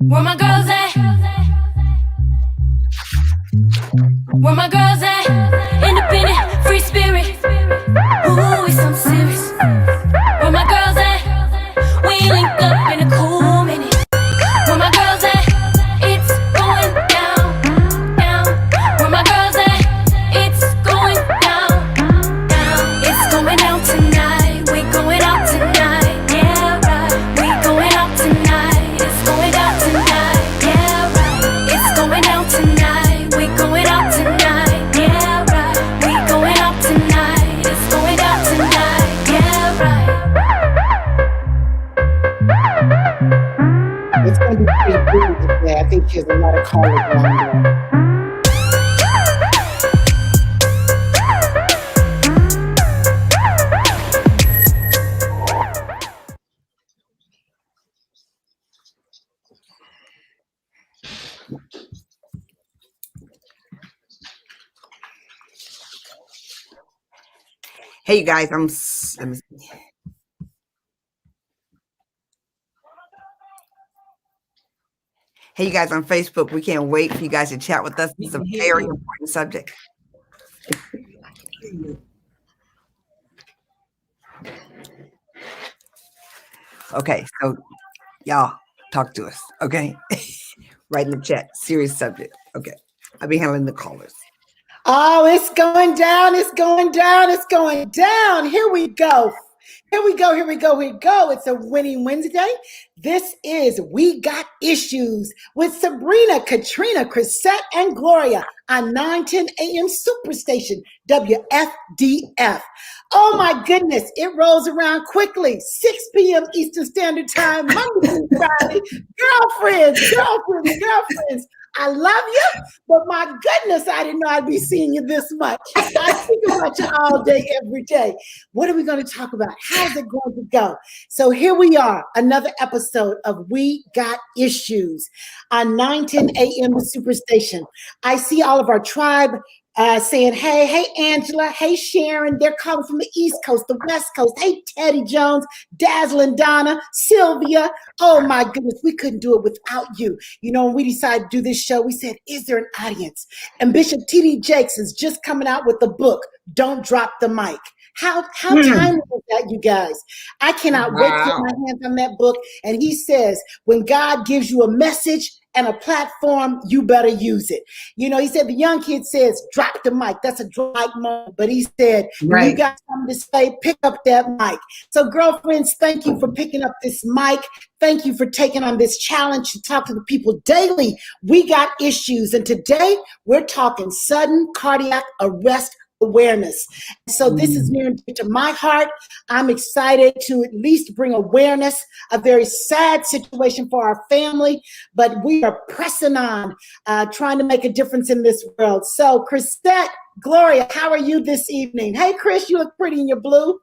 Where my girls at? Where my girls at? Independent, free spirit. Ooh, it's something serious. Where my girls at? We ain't linked up in a cool minute. Where my girls at? It's going down, down. Where my girls at? It's going down, down. It's going down tonight. We going out tonight. Yeah, right. We going out tonight. It's going down tonight. Yeah, right. It's going down tonight. We going out tonight. Yeah, right. We going out tonight. It's going down tonight. Yeah, right. It's going to be pretty cool today. I think there's a lot of callers around there. Hey, you guys, let me see. Hey, you guys on Facebook, we can't wait for you guys to chat with us. It's a very important subject. Okay, so y'all talk to us, okay? Right in the chat, serious subject. Okay, I'll be handling the callers. Oh, it's going down, it's going down, it's going down. Here we go. Here we go, here we go, here we go. It's a winning Wednesday. This is We Got Issues with Sabrina, Katrina, Chrisette, and Gloria on 9:10 a.m. Superstation, WFDF. Oh my goodness, it rolls around quickly. 6 p.m. Eastern Standard Time, Monday through Friday. Girlfriends. I love you, but my goodness, I didn't know I'd be seeing you this much. I think about you all day, every day. What are we going to talk about? How's it going to go? So here we are, another episode of We Got Issues on 9:10 a.m. Superstation. I see all of our tribe saying, hey, Angela, hey, Sharon. They're calling from the East Coast, the West Coast. Hey, Teddy Jones, Dazzling Donna, Sylvia. Oh, my goodness, we couldn't do it without you. You know, when we decided to do this show, we said, is there an audience? And Bishop T.D. Jakes is just coming out with the book, Don't Drop the Mic. How timely was that, you guys? I cannot wait to get my hands on that book. And he says, when God gives you a message and a platform, you better use it. You know, he said, the young kid says, drop the mic. That's a dry moment. But he said, when you got something to say, pick up that mic. So girlfriends, thank you for picking up this mic. Thank you for taking on this challenge to talk to the people daily. We got issues. And today we're talking sudden cardiac arrest awareness. So this is near and dear to my heart. I'm excited to at least bring awareness, a very sad situation for our family, but we are pressing on, trying to make a difference in this world. So Chrisette, Gloria, how are you this evening? Hey, Chris, you look pretty in your blue.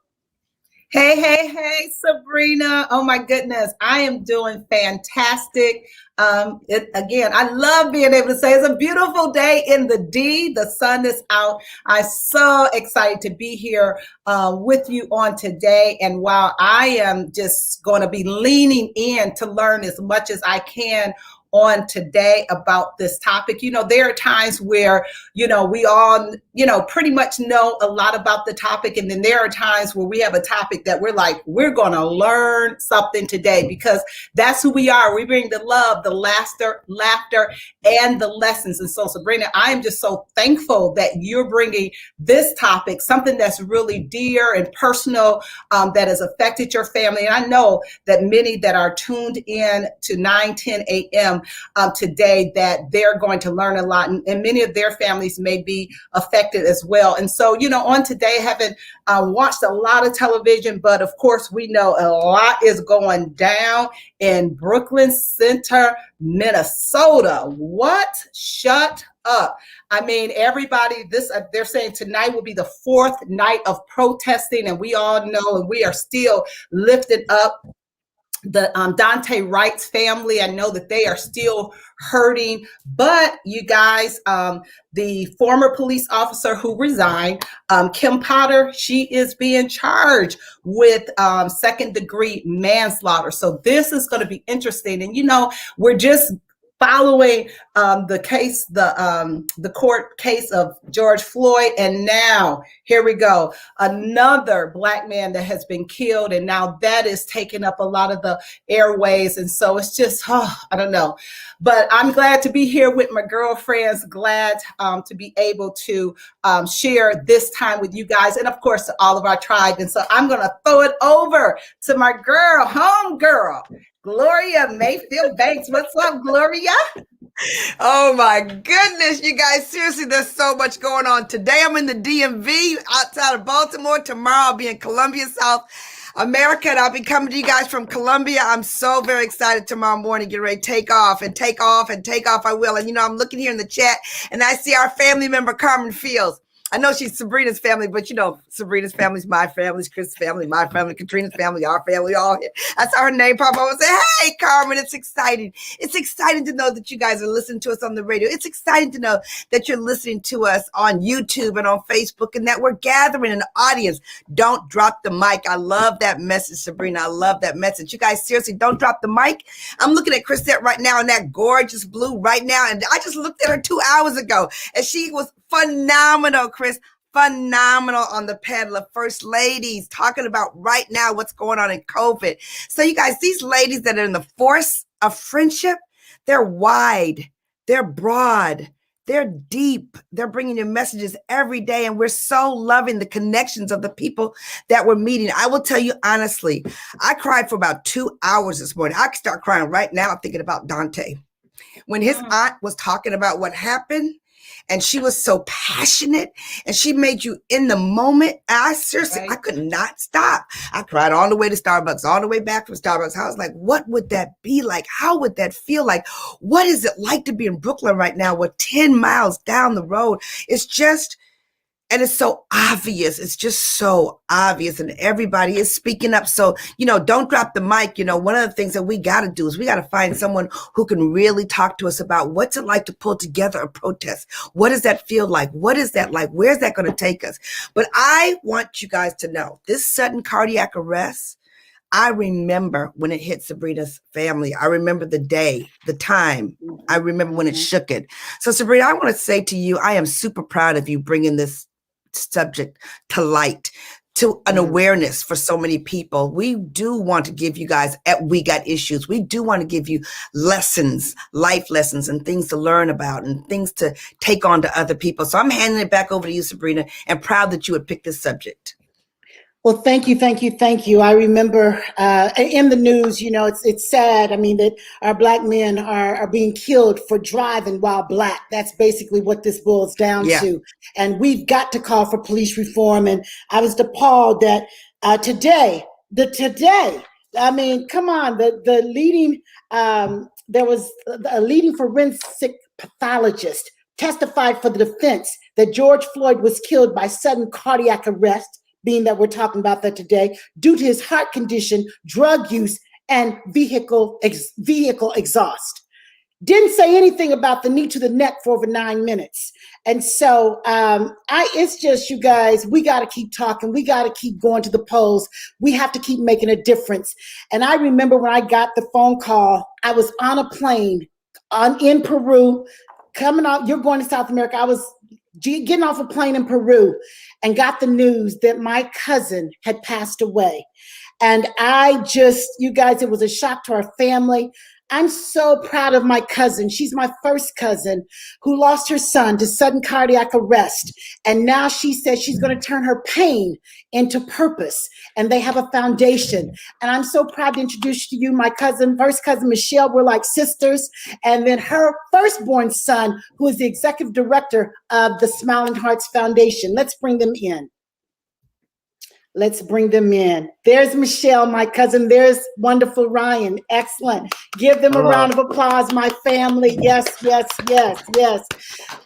Hey, Sabrina. Oh my goodness. I am doing fantastic. Again, I love being able to say it's a beautiful day in the D. The sun is out. I'm so excited to be here with you on today. And while I am just going to be leaning in to learn as much as I can on today about this topic. You know, there are times where, you know, we all, you know, pretty much know a lot about the topic. And then there are times where we have a topic that we're like, we're going to learn something today because that's who we are. We bring the love, the laughter, and the lessons. And so, Sabrina, I am just so thankful that you're bringing this topic, something that's really dear and personal, that has affected your family. And I know that many that are tuned in to 9:10 a.m. Today, that they're going to learn a lot, and many of their families may be affected as well. And so, you know, on today, haven't watched a lot of television, but of course, we know a lot is going down in Brooklyn Center, Minnesota. What? Shut up. I mean, everybody, they're saying tonight will be the fourth night of protesting, and we all know, and we are still lifted up the Dante Wright's family. I know that they are still hurting, but you guys, the former police officer who resigned, Kim Potter, she is being charged with second degree manslaughter. So this is going to be interesting. And, we're just following the case, the court case of George Floyd. And now here we go. Another Black man that has been killed. And now that is taking up a lot of the airways. And so it's just, I don't know. But I'm glad to be here with my girlfriends, glad to be able to share this time with you guys. And of course, to all of our tribe. And so I'm going to throw it over to my girl, home girl, Gloria Mayfield Banks. What's up, Gloria? Oh my goodness, you guys, seriously, there's so much going on. Today I'm in the DMV outside of Baltimore. Tomorrow I'll be in Columbia, South America, and I'll be coming to you guys from Columbia. I'm so very excited tomorrow morning, get ready to take off and take off and take off. I will. And I'm looking here in the chat and I see our family member, Carmen Fields. I know she's Sabrina's family, but Sabrina's family's my family's Chris' family, my family, Katrina's family, our family, all here. That's her name. Papa would say, hey, Carmen, it's exciting. It's exciting to know that you guys are listening to us on the radio. It's exciting to know that you're listening to us on YouTube and on Facebook and that we're gathering an audience. Don't drop the mic. I love that message, Sabrina. I love that message. You guys, seriously, don't drop the mic. I'm looking at Chrisette right now in that gorgeous blue right now. And I just looked at her 2 hours ago and she was phenomenal, Chris. Phenomenal on the panel of first ladies talking about right now what's going on in COVID. So you guys, these ladies that are in the force of friendship, they're wide, they're broad, they're deep. They're bringing you messages every day. And we're so loving the connections of the people that we're meeting. I will tell you honestly, I cried for about 2 hours this morning. I could start crying right now thinking about Dante. When his aunt was talking about what happened, and she was so passionate and she made you in the moment. I could not stop. I cried all the way to Starbucks, all the way back from Starbucks. I was like, what would that be like? How would that feel like? What is it like to be in Brooklyn right now? We're 10 miles down the road. It's just, and it's so obvious. It's just so obvious. And everybody is speaking up. So, don't drop the mic. One of the things that we got to do is we got to find someone who can really talk to us about what's it like to pull together a protest. What does that feel like? What is that like? Where's that going to take us? But I want you guys to know this sudden cardiac arrest. I remember when it hit Sabrina's family. I remember the day, the time. I remember when it shook it. So Sabrina, I want to say to you, I am super proud of you bringing this subject to light, to an awareness for so many people. We do want to give you guys We Got Issues. We do want to give you lessons, life lessons and things to learn about and things to take on to other people. So I'm handing it back over to you, Sabrina, and proud that you would pick this subject. Well, thank you, thank you, thank you. I remember in the news, it's sad. I mean, that our Black men are being killed for driving while Black. That's basically what this boils down to. And we've got to call for police reform. And I was appalled that today, I mean, come on, the leading, there was a leading forensic pathologist testified for the defense that George Floyd was killed by sudden cardiac arrest, being that we're talking about that today, due to his heart condition, drug use, and vehicle exhaust. Didn't say anything about the knee to the neck for over 9 minutes. And so it's just, you guys, we got to keep talking. We got to keep going to the polls. We have to keep making a difference. And I remember when I got the phone call, I was on a plane in Peru, coming out, you're going to South America. I was getting off a plane in Peru and got the news that my cousin had passed away. And you guys, it was a shock to our family. I'm so proud of my cousin. She's my first cousin who lost her son to sudden cardiac arrest. And now she says she's going to turn her pain into purpose. And they have a foundation. And I'm so proud to introduce to you my first cousin, Michelle. We're like sisters. And then her firstborn son, who is the executive director of the Smiling Hearts Foundation. Let's bring them in. Let's bring them in. There's Michelle, my cousin. There's wonderful Ryan. Excellent. Give them a round of applause, my family. Yes, yes, yes, yes.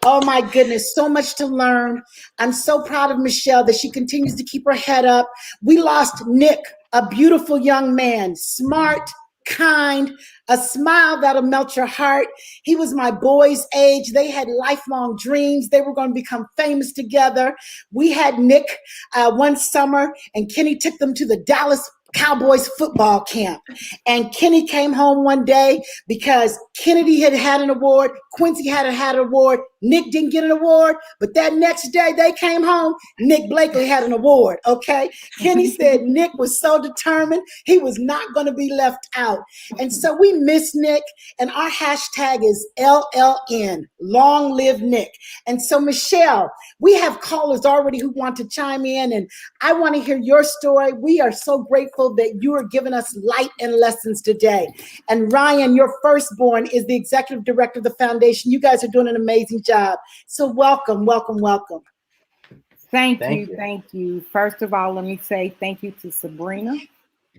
Oh, my goodness. So much to learn. I'm so proud of Michelle that she continues to keep her head up. We lost Nick, a beautiful young man, smart, kind, a smile that'll melt your heart. He was my boy's age. They had lifelong dreams. They were going to become famous together. We had Nick one summer, and Kenny took them to the Dallas Cowboys football camp. And Kenny came home one day because Kennedy had an award, Quincy had an award, Nick didn't get an award, but that next day they came home, Nick Blakely had an award, okay? Kenny said Nick was so determined, he was not going to be left out. And so we miss Nick, and our hashtag is LLN, long live Nick. And so Michelle, we have callers already who want to chime in, and I want to hear your story. We are so grateful that you are giving us light and lessons today. And Ryan, your firstborn, is the executive director of the foundation. You guys are doing an amazing job. So welcome, welcome, welcome. Thank you. First of all, let me say thank you to Sabrina.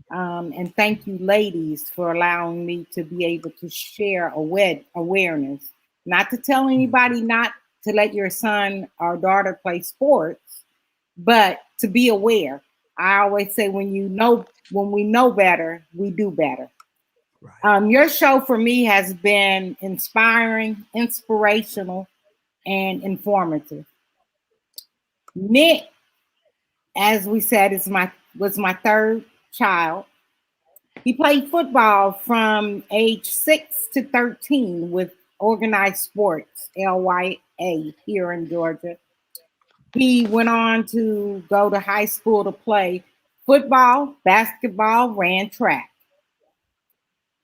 And thank you, ladies, for allowing me to be able to share awareness. Not to tell anybody not to let your son or daughter play sports, but to be aware. I always say when we know better, we do better. Right. Your show for me has been inspiring, inspirational, and informative. Nick, as we said, was my third child. He played football from age 6 to 13 with Organized Sports, LYA, here in Georgia. He went on to go to high school to play football, basketball, ran track.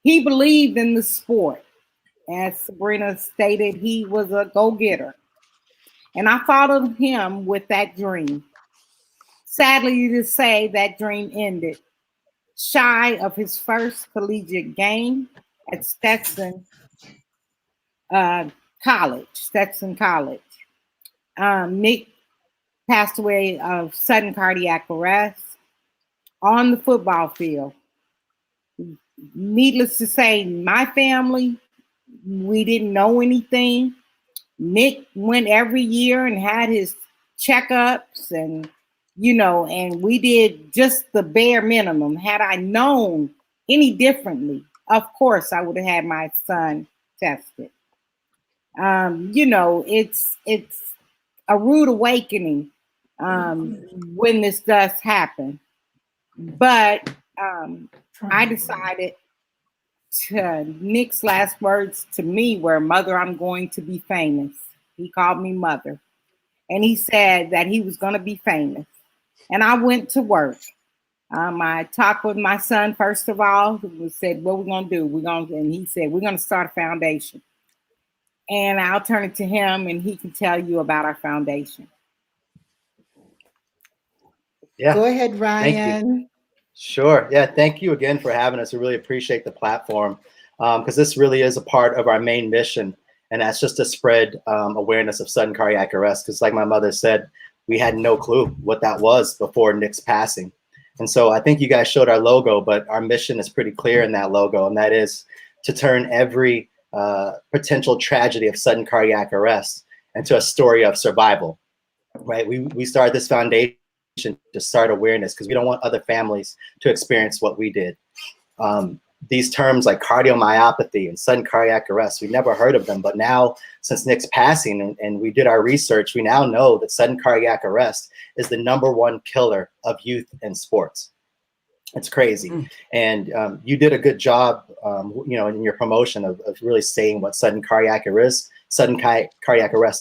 He believed in the sport. As Sabrina stated, he was a go-getter. And I followed him with that dream. Sadly to say, that dream ended shy of his first collegiate game at Stetson College. Nick passed away of sudden cardiac arrest on the football field. Needless to say, my family, we didn't know anything. Nick went every year and had his checkups and we did just the bare minimum. Had I known any differently, of course, I would have had my son tested. It's a rude awakening when this does happen. But I decided Nick's last words to me were, "Mother, I'm going to be famous." He called me mother. And he said that he was going to be famous. And I went to work. I talked with my son, first of all, who said, "What we're going to do?" And he said, "We're going to start a foundation." And I'll turn it to him and he can tell you about our foundation. Yeah. Go ahead, Ryan. Sure. Yeah. Thank you again for having us. We really appreciate the platform because this really is a part of our main mission. And that's just to spread awareness of sudden cardiac arrest. Because like my mother said, we had no clue what that was before Nick's passing. And so I think you guys showed our logo, but our mission is pretty clear in that logo. And that is to turn every potential tragedy of sudden cardiac arrest into a story of survival, right? We started this foundation to start awareness because we don't want other families to experience what we did. These terms like cardiomyopathy and sudden cardiac arrest, we never heard of them. But now, since Nick's passing and we did our research, we now know that sudden cardiac arrest is the #1 killer of youth in sports. It's crazy. And you did a good job, in your promotion of really saying what sudden cardiac arrest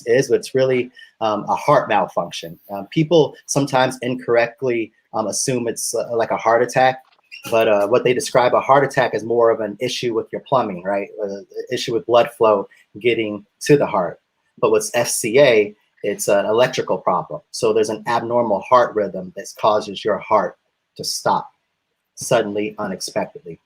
is, but it's really a heart malfunction. People sometimes incorrectly assume it's like a heart attack. But what they describe a heart attack as more of an issue with your plumbing, right? Issue with blood flow getting to the heart. But what's FCA, it's an electrical problem. So there's an abnormal heart rhythm that causes your heart to stop suddenly, unexpectedly.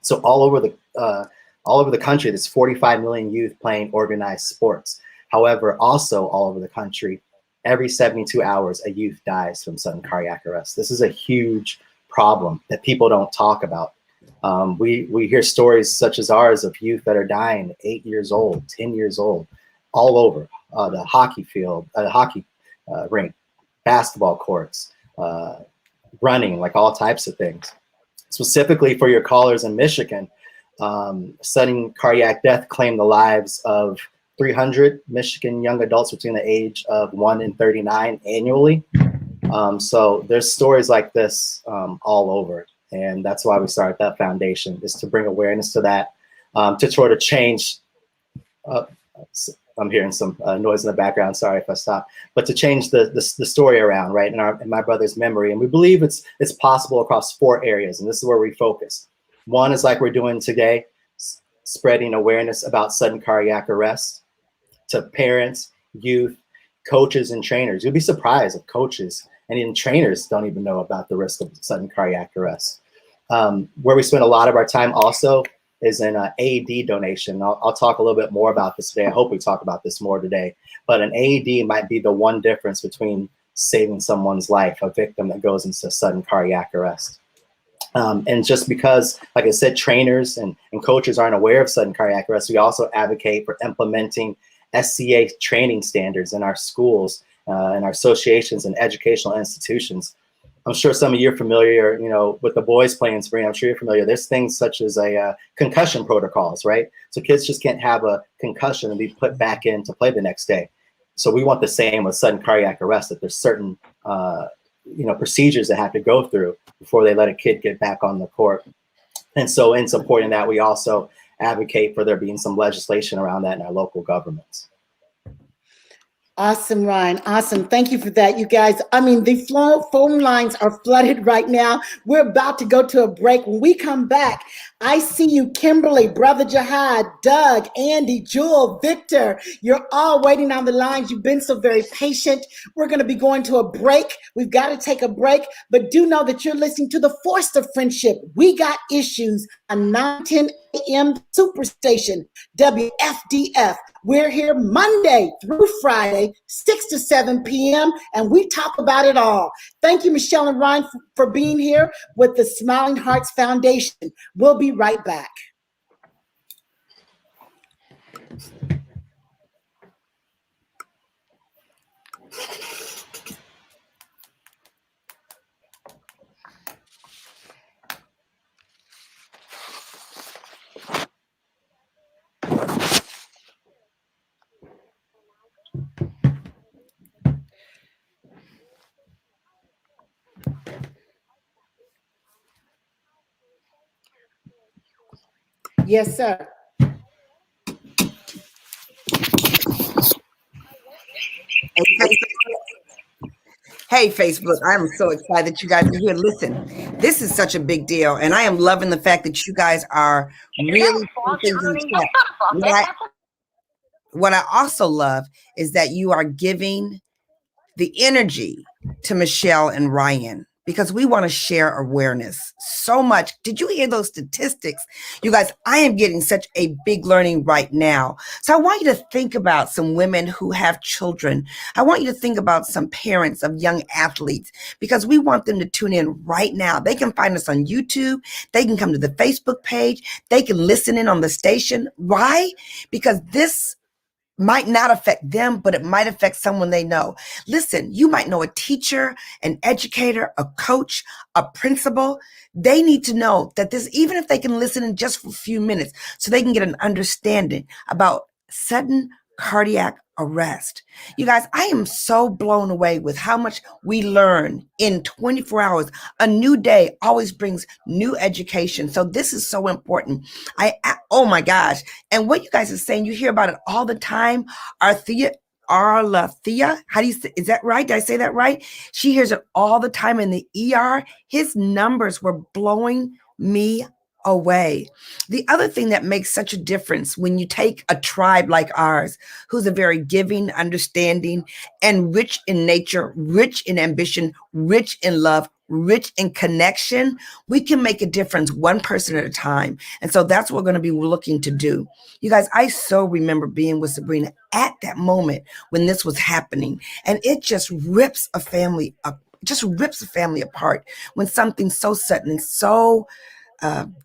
So all over the country, there's 45 million youth playing organized sports. However, also all over the country, every 72 hours, a youth dies from sudden cardiac arrest. This is a huge problem that people don't talk about. We hear stories such as ours of youth that are dying 8 years old, 10 years old, all over the hockey field, the hockey rink, basketball courts, running, like all types of things. Specifically for your callers in Michigan, sudden cardiac death claimed the lives of 300 Michigan young adults between the age of 1 and 39 annually. So there's stories like this all over. And that's why we started that foundation, is to bring awareness to that, to try to change. I'm hearing some noise in the background. Sorry if I stop. But to change the story around, right, in my brother's memory. And we believe it's possible across 4 areas. And this is where we focus. One is like we're doing today, spreading awareness about sudden cardiac arrest to parents, youth, coaches, and trainers. You'll be surprised if coaches and even trainers don't even know about the risk of sudden cardiac arrest. Where we spend a lot of our time also is in AED donation. I'll talk a little bit more about this today. I hope we talk about this more today. But an AED might be the one difference between saving someone's life, a victim that goes into sudden cardiac arrest. And just because, like I said, trainers and coaches aren't aware of sudden cardiac arrest, we also advocate for implementing SCA training standards in our schools, in our associations and educational institutions. I'm sure some of you are familiar, with the boys playing spring. I'm sure you're familiar. There's things such as concussion protocols, right? So kids just can't have a concussion and be put back in to play the next day. So we want the same with sudden cardiac arrest, that there's certain, procedures that have to go through before they let a kid get back on the court. And so in supporting that, we also advocate for there being some legislation around that in our local governments. Awesome, Ryan. Awesome. Thank you for that, you guys. I mean, the phone lines are flooded right now. We're about to go to a break. When we come back, I see you, Kimberly, Brother Jihad, Doug, Andy, Jewel, Victor. You're all waiting on the lines. You've been so very patient. We're going to be going to a break. We've got to take a break, but do know that you're listening to The Force of Friendship. We got issues on 910 AM Superstation, WFDF. We're here Monday through Friday, 6 to 7 p.m., and we talk about it all. Thank you, Michelle and Ryan, for being here with the Smiling Hearts Foundation. We'll be right back. Yes, sir. Hey, Facebook, I'm so excited that you guys are here. Listen, this is such a big deal, and I am loving the fact that you guys are really putting things in the chat. What I also love is that you are giving the energy to Michelle and Ryan, because we want to share awareness so much. Did you hear those statistics? You guys, I am getting such a big learning right now. So I want you to think about some women who have children. I want you to think about some parents of young athletes, because we want them to tune in right now. They can find us on YouTube. They can come to the Facebook page. They can listen in on the station. Why? Because this might not affect them, but it might affect someone they know. Listen, you might know a teacher, an educator, a coach, a principal. They need to know that this, even if they can listen in just for a few minutes, so they can get an understanding about sudden cardiac arrest. You guys, I am so blown away with how much we learn in 24 hours. A new day always brings new education. So this is so important. Oh my gosh. And what you guys are saying, you hear about it all the time. Arlethea, how do you say, is that right? Did I say that right? She hears it all the time in the ER. His numbers were blowing me away. The other thing that makes such a difference when you take a tribe like ours, who's a very giving, understanding, and rich in nature, rich in ambition, rich in love, rich in connection, we can make a difference one person at a time. And so that's what we're going to be looking to do. You guys, I so remember being with Sabrina at that moment when this was happening, and it just rips a family up, just rips a family apart when something so sudden and so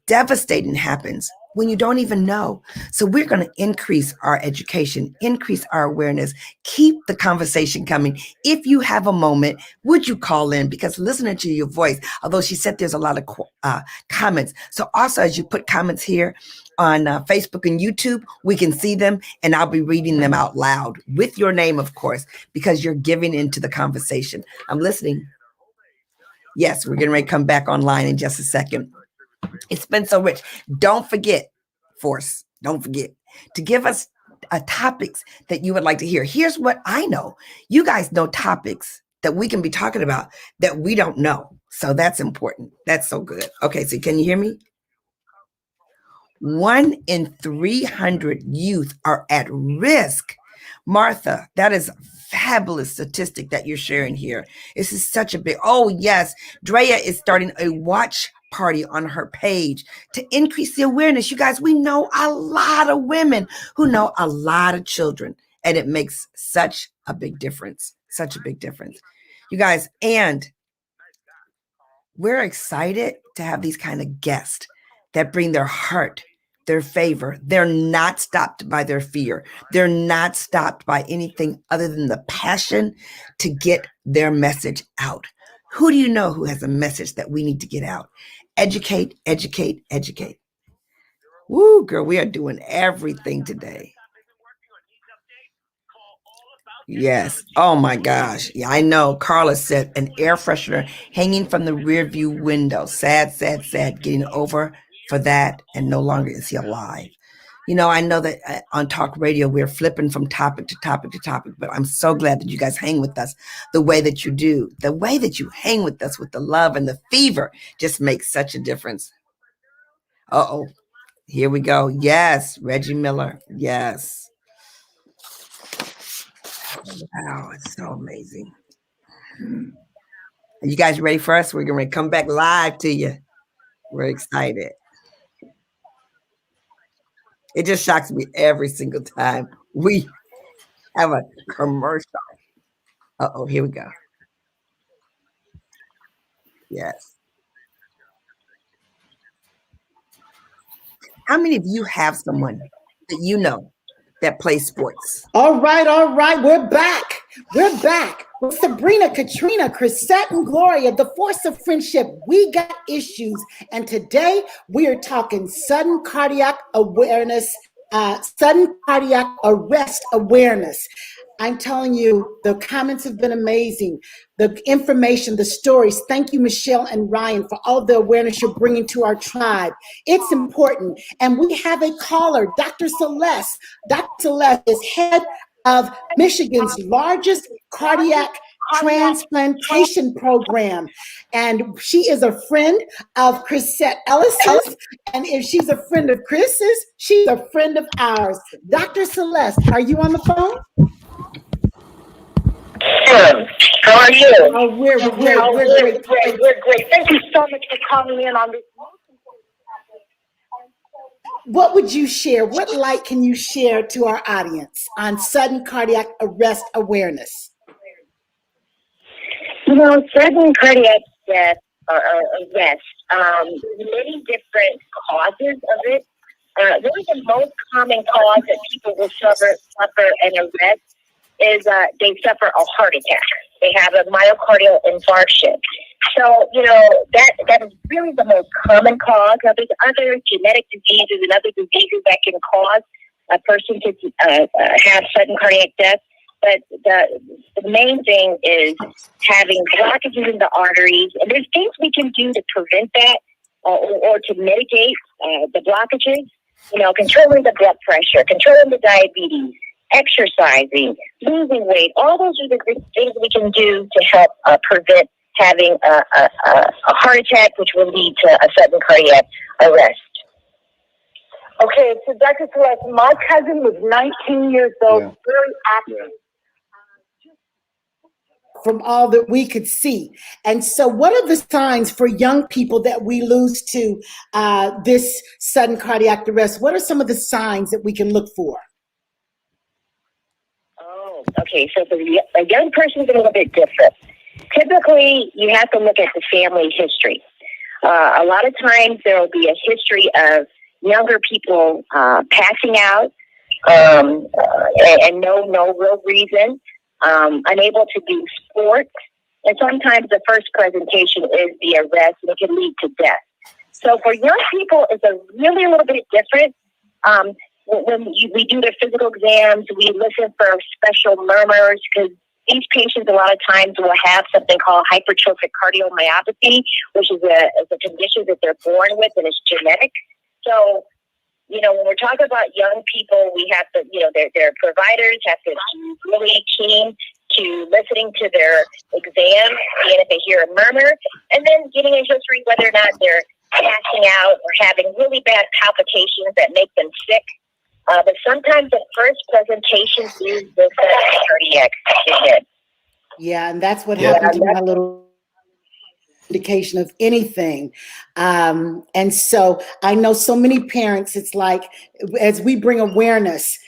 devastating happens. when you don't even know. So we're going to increase our education, increase our awareness, keep the conversation coming. If you have a moment, would you call in? Because listening to your voice, although she said there's a lot of comments. So also as you put comments here on Facebook and YouTube, we can see them and I'll be reading them out loud with your name, of course, because you're giving into the conversation. I'm listening. Yes, we're getting ready to come back online in just a second. It's been so rich. Don't forget, Force, don't forget to give us topics that you would like to hear. Here's what I know. You guys know topics that we can be talking about that we don't know. So that's important. That's so good. Okay, so can you hear me? 1 in 300 youth are at risk. Martha, that is a fabulous statistic that you're sharing here. This is such a big, oh yes, Drea is starting a watch party on her page to increase the awareness. You guys, we know a lot of women who know a lot of children, and it makes such a big difference, such a big difference. You guys, and we're excited to have these kind of guests that bring their heart, their favor. They're not stopped by their fear. They're not stopped by anything other than the passion to get their message out. Who do you know who has a message that we need to get out? Educate, educate, educate. Woo, girl, we are doing everything today. Yes. Oh my gosh. Yeah, I know. Carla said an air freshener hanging from the rear view window. Sad, sad, sad. Getting over for that, and no longer is he alive. You know, I know that on talk radio, we're flipping from topic to topic to topic, but I'm so glad that you guys hang with us the way that you do. The way that you hang with us with the love and the fever just makes such a difference. Uh-oh. Here we go. Yes, Reggie Miller. Yes. Wow, it's so amazing. Are you guys ready for us? We're going to come back live to you. We're excited. It just shocks me every single time we have a commercial. Uh-oh, here we go. Yes. How many of you have someone that you know that plays sports? All right. We're back. We're back with Sabrina, Katrina, Chrisette, and Gloria, the force of friendship. We got issues. And today we are talking sudden cardiac awareness, sudden cardiac arrest awareness. I'm telling you, the comments have been amazing. The information, the stories. Thank you, Michelle and Ryan, for all the awareness you're bringing to our tribe. It's important. And we have a caller, Dr. Celeste. Dr. Celeste is head of Michigan's largest cardiac transplantation program. And she is a friend of Chrisette Ellis's. And if she's a friend of Chris's, she's a friend of ours. Dr. Celeste, are you on the phone? Sure. How are you? Oh, we're great. We're great. Thank you so much for calling in on this. What would you share? What light can you share to our audience on sudden cardiac arrest awareness? You know, sudden cardiac death or arrest, many different causes of it. Really the most common cause that people will suffer an arrest is they suffer a heart attack. They have a myocardial infarction. So, you know, that is really the most common cause. Now, there's other genetic diseases and other diseases that can cause a person to have sudden cardiac death. But the main thing is having blockages in the arteries. And there's things we can do to prevent that or to mitigate the blockages. You know, controlling the blood pressure, controlling the diabetes, exercising, losing weight. All those are the things we can do to help prevent having a heart attack, which will lead to a sudden cardiac arrest. Okay, so Dr. Celeste, my cousin was 19 years old, very active. From all that we could see. And so what are the signs for young people that we lose to this sudden cardiac arrest? What are some of the signs that we can look for? Oh, okay. So for a young person, it's a little bit different. Typically, you have to look at the family history. A lot of times there will be a history of, younger people passing out and no real reason, unable to do sports. And sometimes the first presentation is the arrest, and it can lead to death. So for young people, it's a little bit different. When we do their physical exams, we listen for special murmurs, because these patients a lot of times will have something called hypertrophic cardiomyopathy, which is a condition that they're born with, and it's genetic. So, when we're talking about young people, we have to, their providers have to be really keen to listening to their exam, seeing if they hear a murmur, and then getting a history whether or not they're passing out or having really bad palpitations that make them sick. But sometimes the first presentation is the cardiac event. Yeah, and that's what happened to my little indication of anything. And so I know so many parents, it's like, as we bring awareness,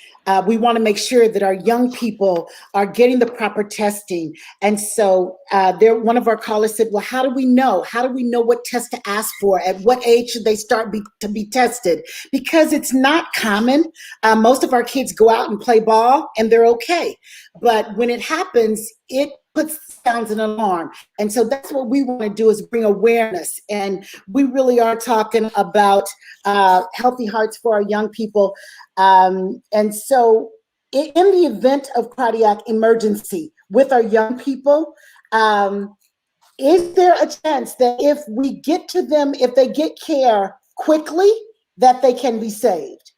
we want to make sure that our young people are getting the proper testing. And so one of our callers said, well, how do we know? How do we know what test to ask for? At what age should they start to be tested? Because it's not common. Most of our kids go out and play ball and they're okay. But when it happens, it sounds an alarm. And so that's what we want to do, is bring awareness. And we really are talking about healthy hearts for our young people. And so in the event of cardiac emergency with our young people, is there a chance that if we get to them, if they get care quickly, that they can be saved?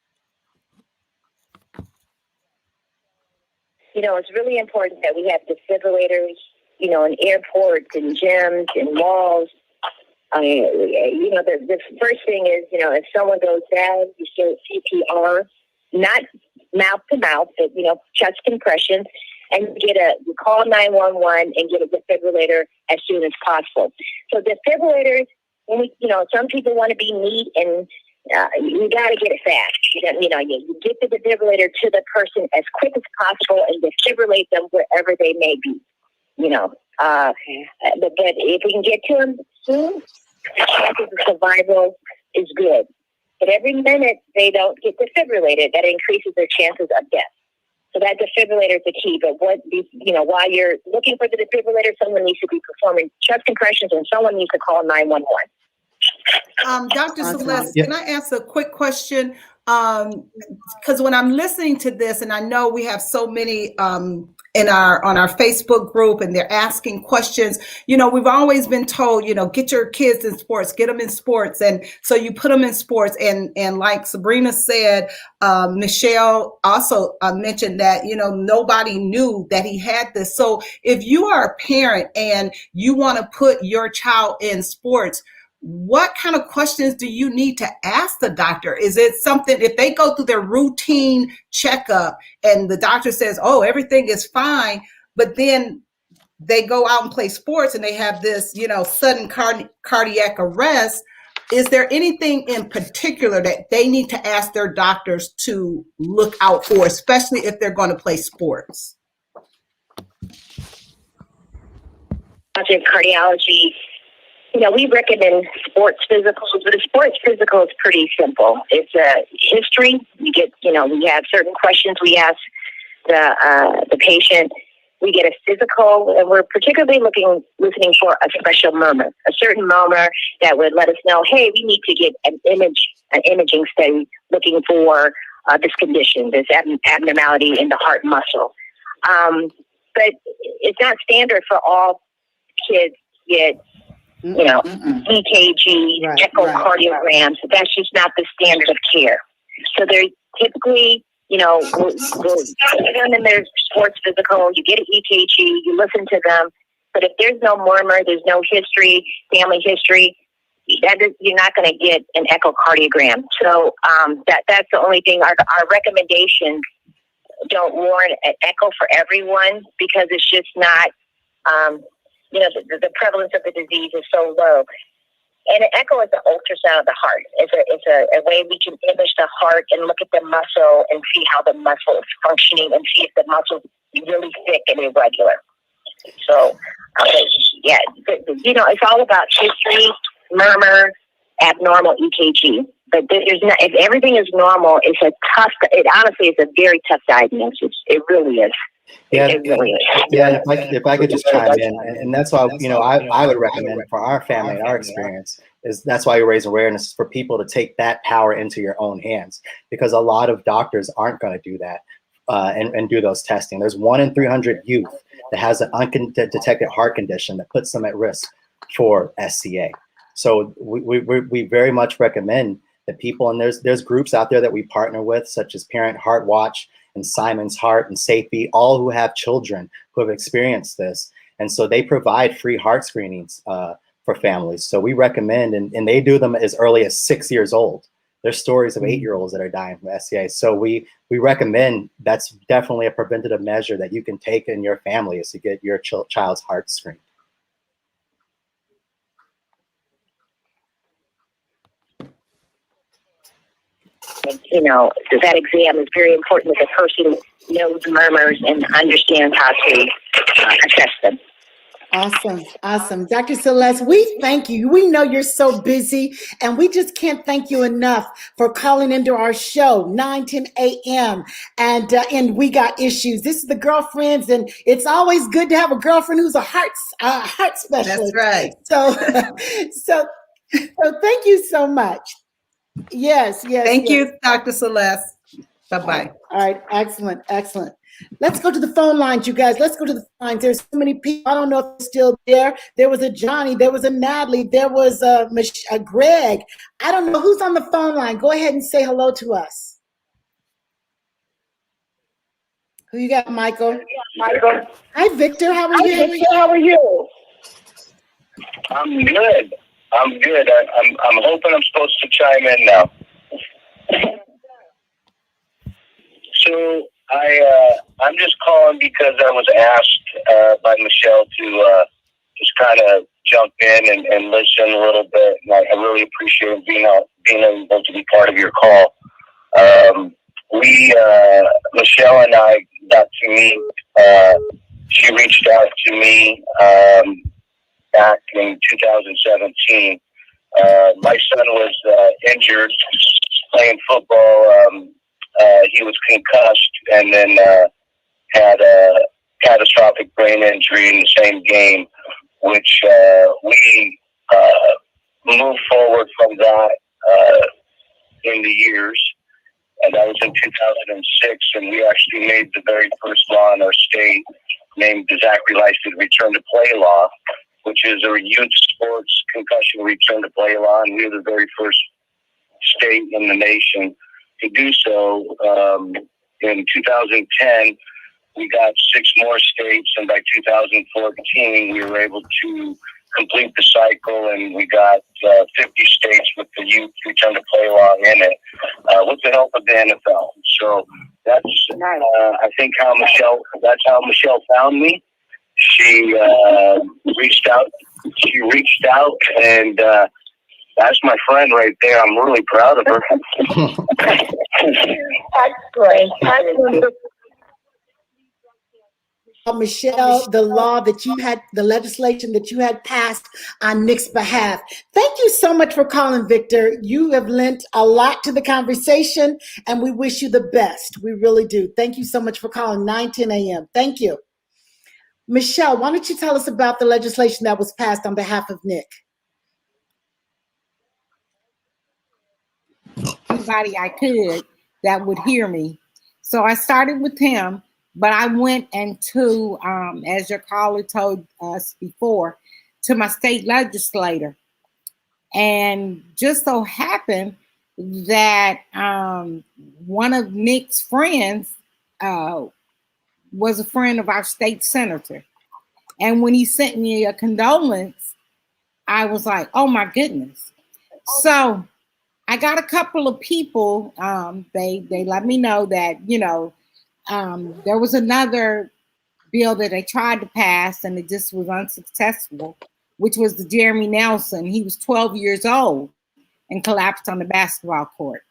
It's really important that we have defibrillators, in airports and gyms and malls. The first thing is, if someone goes down, you start CPR, not mouth to mouth, but, chest compressions, and you call 911 and get a defibrillator as soon as possible. So defibrillators, some people want to be neat, and you got to get it fast. You get the defibrillator to the person as quick as possible and defibrillate them wherever they may be. But if we can get to them soon, the chances of survival is good. But every minute they don't get defibrillated, that increases their chances of death. So that defibrillator is the key. But while you're looking for the defibrillator, someone needs to be performing chest compressions, and someone needs to call 911. Dr. Celeste, can I ask a quick question? Because when I'm listening to this, and I know we have so many on our Facebook group, and they're asking questions. We've always been told, get your kids in sports, get them in sports, and so you put them in sports. And like Sabrina said, Michelle also mentioned that nobody knew that he had this. So if you are a parent and you want to put your child in sports, what kind of questions do you need to ask the doctor? Is it something, if they go through their routine checkup and the doctor says, oh, everything is fine, but then they go out and play sports and they have this, sudden cardiac arrest, is there anything in particular that they need to ask their doctors to look out for, especially if they're going to play sports? Cardiology. We recommend sports physicals, but a sports physical is pretty simple. It's a history. You get, we have certain questions we ask the patient. We get a physical, and we're particularly listening for a special murmur, a certain murmur that would let us know, hey, we need to get an imaging study looking for this condition, this abnormality in the heart muscle. But it's not standard for all kids to get EKG, echocardiograms. That's just not the standard of care. So they're typically, we'll put them in their sports physical, you get an EKG, you listen to them. But if there's no murmur, there's no history, family history, you're not going to get an echocardiogram. So that's the only thing. Our recommendations don't warrant an echo for everyone, because it's just not, the prevalence of the disease is so low. And an echo is an ultrasound of the heart. It's a way we can image the heart and look at the muscle and see how the muscle is functioning and see if the muscle is really thick and irregular. So, it's all about history, murmur, abnormal EKG. but there's not, if everything is normal, it's a tough, it honestly is a very tough diagnosis. It really is. Yeah, It really is. yeah. If I could just chime in, and that's why, you know, I would recommend for our family and our experience is that's why you raise awareness for people to take that power into your own hands, because a lot of doctors aren't going to do that and do those testing. There's 1 in 300 youth that has an undetected heart condition that puts them at risk for SCA. So we very much recommend that people, and there's groups out there that we partner with, such as Parent Heart Watch and Simon's Heart and Safety, all who have children who have experienced this. And so they provide free heart screenings for families. So we recommend, and they do them as early as 6 years old. There's stories of 8-year-olds that are dying from SCA. So we recommend, that's definitely a preventative measure that you can take in your family, is to get your child's heart screened. You know, that exam is very important that the person knows murmurs and understands how to assess them. Awesome. Awesome. Dr. Celeste, we thank you. We know you're so busy, and we just can't thank you enough for calling into our show, 9:10 a.m. And We Got Issues. This is the Girlfriends, and it's always good to have a girlfriend who's a heart specialist. That's right. So thank you so much. Yes. Thank you, Dr. Celeste. Bye-bye. All right. Excellent. Let's go to the phone lines, you guys. Let's go to the phone lines. There's so many people. I don't know if they're still there. There was a Johnny. There was a Natalie. There was a Greg. I don't know who's on the phone line. Go ahead and say hello to us. Who you got, Michael? Hi, Victor. How are you? I'm good. I'm hoping I'm supposed to chime in now. So I'm just calling because I was asked by Michelle to just kind of jump in and listen a little bit. And I really appreciate being able to be part of your call. Michelle and I got to meet. She reached out to me back in 2017. My son was injured playing football. He was concussed and then had a catastrophic brain injury in the same game, which we moved forward from that in the years. And that was in 2006, and we actually made the very first law in our state named the Zachary Lifted Return to Play Law, which is a youth sports concussion return to play law, and we were the very first state in the nation to do so. In 2010, we got 6 more states, and by 2014, we were able to complete the cycle, and we got 50 states with the youth return to play law in it, with the help of the NFL. So that's, I think, that's how Michelle found me. She reached out, and that's my friend right there. I'm really proud of her. That's great. Michelle, the legislation that you had passed on Nick's behalf. Thank you so much for calling, Victor. You have lent a lot to the conversation, and we wish you the best. We really do. Thank you so much for calling 9:10 a.m. Thank you. Michelle, why don't you tell us about the legislation that was passed on behalf of Nick? Anybody I could that would hear me. So I started with him, but I went into, as your caller told us before, to my state legislator. And just so happened that one of Nick's friends was a friend of our state senator. And when he sent me a condolence, I was like, oh my goodness. So I got a couple of people, they let me know that, there was another bill that they tried to pass and it just was unsuccessful, which was the Jeremy Nelson. He was 12 years old and collapsed on the basketball court.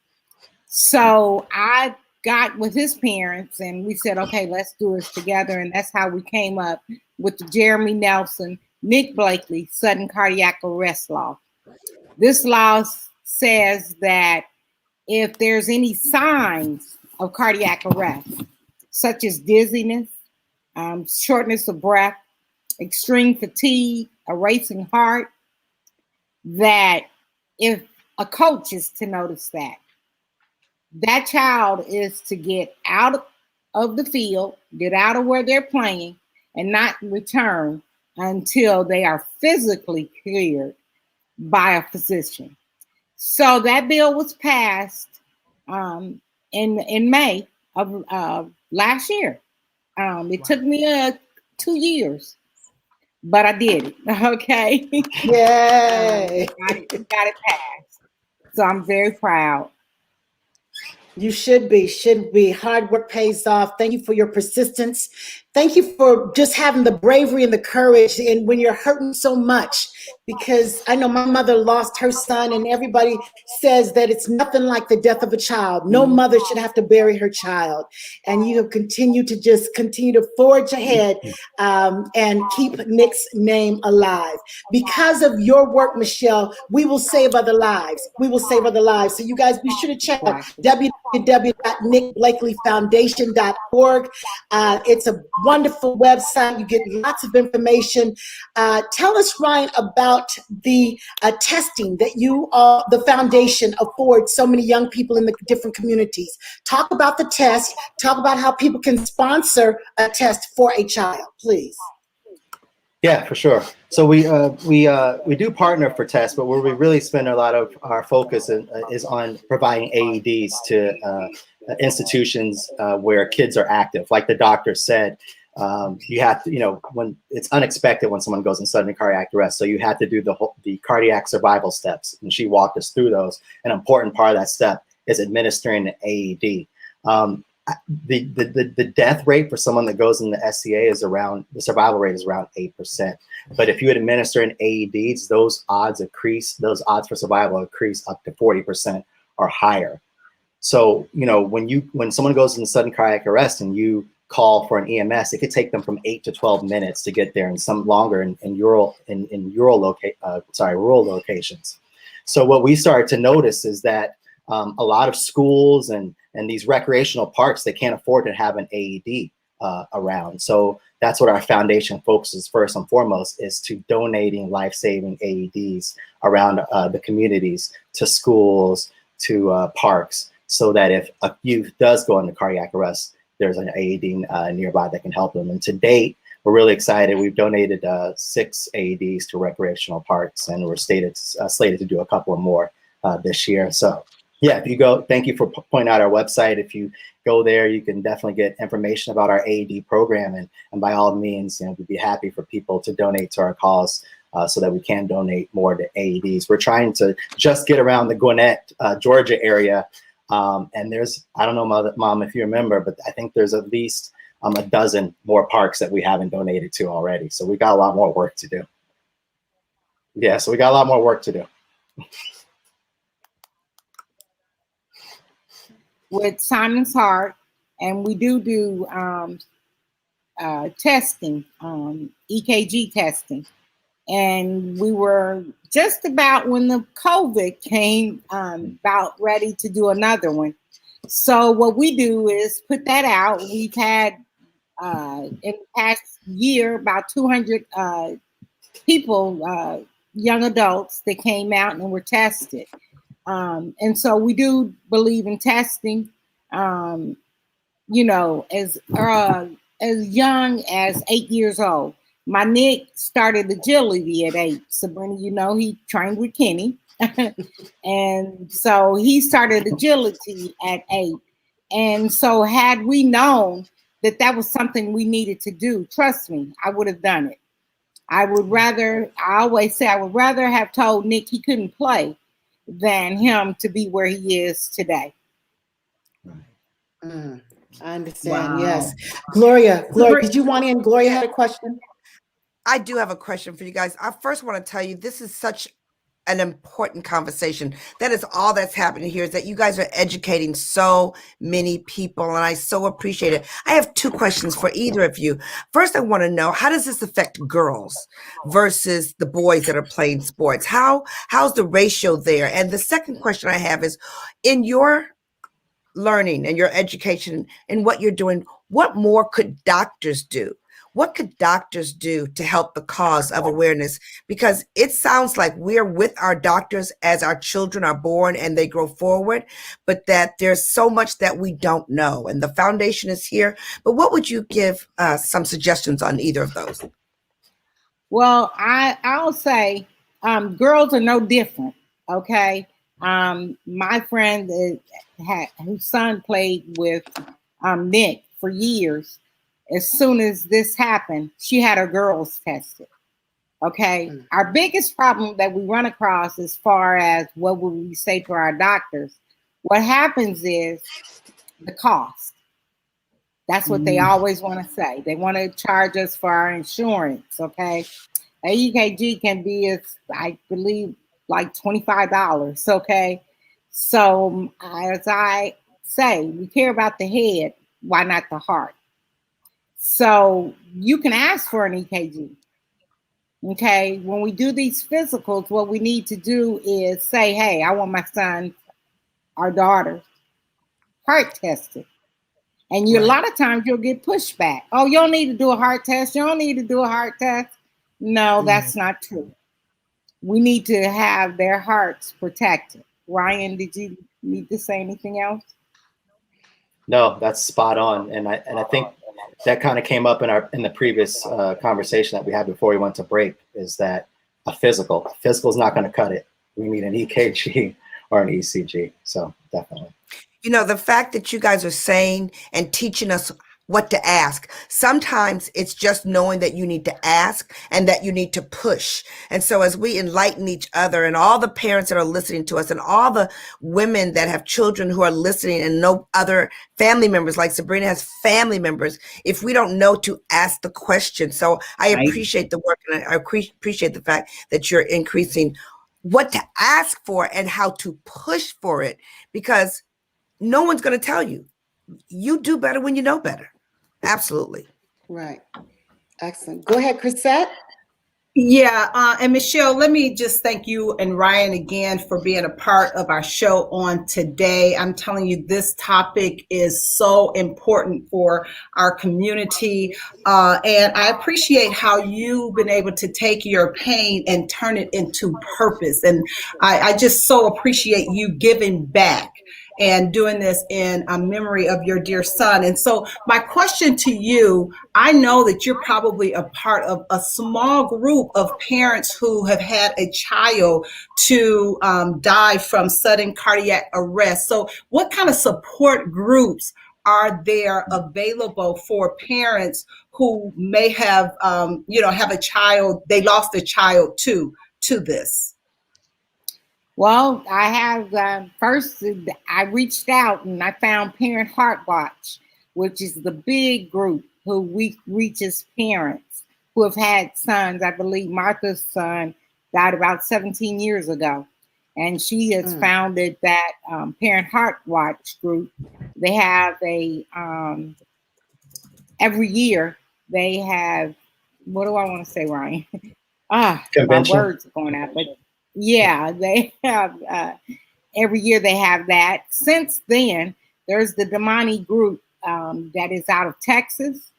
So I got with his parents and we said, okay, let's do this together. And that's how we came up with the Jeremy Nelson, Nick Blakely sudden cardiac arrest law. This law says that if there's any signs of cardiac arrest, such as dizziness, shortness of breath, extreme fatigue, a racing heart, that if a coach is to notice that child is to get out of the field, get out of where they're playing, and not return until they are physically cleared by a physician. So that bill was passed in May of last year. It took me 2 years, but I did it. Okay. Yay. Got it passed. So I'm very proud. You should be. Hard work pays off. Thank you for your persistence. Thank you for just having the bravery and the courage, and when you're hurting so much, because I know my mother lost her son, and everybody says that it's nothing like the death of a child. No mother should have to bury her child. And you have continued to forge ahead and keep Nick's name alive. Because of your work, Michelle, we will save other lives. We will save other lives. So you guys be sure to check out www.nickblakelyfoundation.org. It's a wonderful website. You get lots of information. Tell us, Ryan, about the testing that the foundation affords so many young people in the different communities. Talk about the test. Talk about how people can sponsor a test for a child, please. Yeah, for sure. So we do partner for tests, but where we really spend a lot of our focus is on providing AEDs to institutions where kids are active. Like the doctor said, you have to, when it's unexpected when someone goes in sudden cardiac arrest, so you have to do the cardiac survival steps, and she walked us through those. An important part of that step is administering an AED. The death rate for someone that goes in the SCA is the survival rate is around 8%. But if you administer an AEDs, those odds for survival increase up to 40% or higher. So, when someone goes in sudden cardiac arrest and you call for an EMS, it could take them from 8 to 12 minutes to get there, and some longer in rural locations. So what we started to notice is that a lot of schools and these recreational parks, they can't afford to have an AED around. So that's what our foundation focuses first and foremost, is to donating life-saving AEDs around the communities, to schools, to parks, so that if a youth does go into cardiac arrest, there's an AED nearby that can help them. And to date, we're really excited. We've donated 6 AEDs to recreational parks, and we're slated to do a couple of more this year. So yeah, if you go, thank you for pointing out our website. If you go there, you can definitely get information about our AED program. And by all means, we'd be happy for people to donate to our cause so that we can donate more to AEDs. We're trying to just get around the Gwinnett, Georgia area. And there's, I don't know, Mom, if you remember, but I think there's at least a dozen more parks that we haven't donated to already. So we got a lot more work to do. Yeah, so we got a lot more work to do. With Simon's Heart, and we do testing, EKG testing. And we were just about, when the COVID came, about ready to do another one. So what we do is put that out. We've had, in the past year, about 200 people, young adults, that came out and were tested. And so we do believe in testing, as young as 8 years old. My Nick started agility at 8. Sabrina, he trained with Kenny. And so he started agility at 8. And so had we known that that was something we needed to do, trust me, I would have done it. I always say I would rather have told Nick he couldn't play than him to be where he is today. I understand. Wow. Yes. Gloria, did you want in? Gloria had a question. I do have a question for you guys. I first want to tell you, this is such an important conversation. That is all that's happening here, is that you guys are educating so many people, and I so appreciate it. I have two questions for either of you. First, I want to know, how does this affect girls versus the boys that are playing sports? How's the ratio there? And the second question I have is, in your learning and your education and what you're doing, what more could doctors do? What could doctors do to help the cause of awareness? Because it sounds like we're with our doctors as our children are born and they grow forward, but that there's so much that we don't know. And the foundation is here. But what would you give some suggestions on either of those? Well, I'll say girls are no different. Okay. My friend whose son played with Nick for years. As soon as this happened, she had her girls tested. Okay. Our biggest problem that we run across, as far as what would we say to our doctors, what happens is the cost. That's what they always want to say. They want to charge us for our insurance. Okay. A EKG can be, I believe, like $25. Okay. So as I say, we care about the head. Why not the heart? So you can ask for an EKG. Okay. When we do these physicals, what we need to do is say, hey, I want my son or daughter heart tested. And a lot of times you'll get pushback. Oh, you don't need to do a heart test. You don't need to do a heart test. No, that's not true. We need to have their hearts protected. Ryan, did you need to say anything else? No, that's spot on. And I think that kind of came up in the previous conversation that we had before we went to break, is that a physical is not going to cut it. We need an EKG or an ECG. So definitely. You know, the fact that you guys are saying and teaching us what to ask, sometimes it's just knowing that you need to ask and that you need to push. And so as we enlighten each other, and all the parents that are listening to us, and all the women that have children who are listening and know other family members, like Sabrina has family members, if we don't know to ask the question. So I appreciate the work, and I appreciate the fact that you're increasing what to ask for and how to push for it, because no one's going to tell you. You do better when you know better. Absolutely. Right. Excellent. Go ahead, Chrisette. Yeah, and Michelle, let me just thank you and Ryan again for being a part of our show on today. I'm telling you, this topic is so important for our community. And I appreciate how you've been able to take your pain and turn it into purpose. And I just so appreciate you giving back and doing this in a memory of your dear son. And so my question to you, I know that you're probably a part of a small group of parents who have had a child to die from sudden cardiac arrest. So what kind of support groups are there available for parents who may have, have a child, they lost a child to this? Well, I have first, I reached out and I found Parent Heart Watch, which is the big group who reaches parents who have had sons. I believe Martha's son died about 17 years ago. And she has founded that Parent Heart Watch group. They have every year they have, what do I want to say, Ryan? My words are going out, but yeah, they have every year they have that. Since then, there's the Damani group that is out of Texas.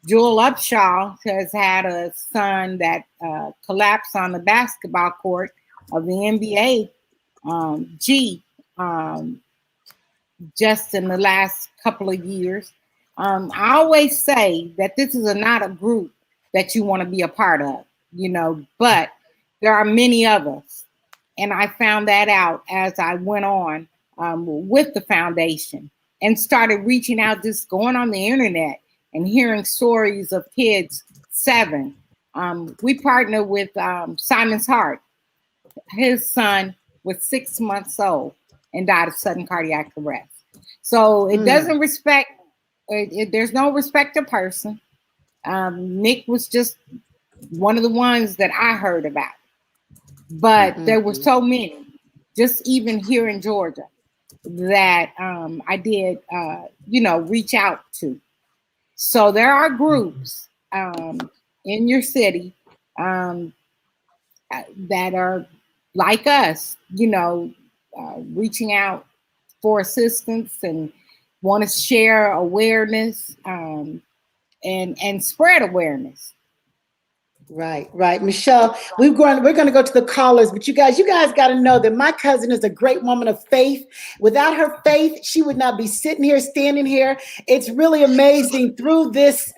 Joel Upshaw has had a son that collapsed on the basketball court of the NBA just in the last couple of years. I always say that this is not a group that you want to be a part of, but there are many of us. And I found that out as I went on with the foundation and started reaching out, just going on the internet and hearing stories of kids 7. We partnered with Simon's Heart. His son was 6 months old and died of sudden cardiac arrest. So it doesn't respect, there's no respect of person. Nick was just one of the ones that I heard about. but there were so many, just even here in Georgia, that I did, reach out to. So there are groups in your city that are like us, reaching out for assistance and want to share awareness and spread awareness. Right. Michelle, we're going to go to the callers, but you guys got to know that my cousin is a great woman of faith. Without her faith, she would not be standing here. It's really amazing through this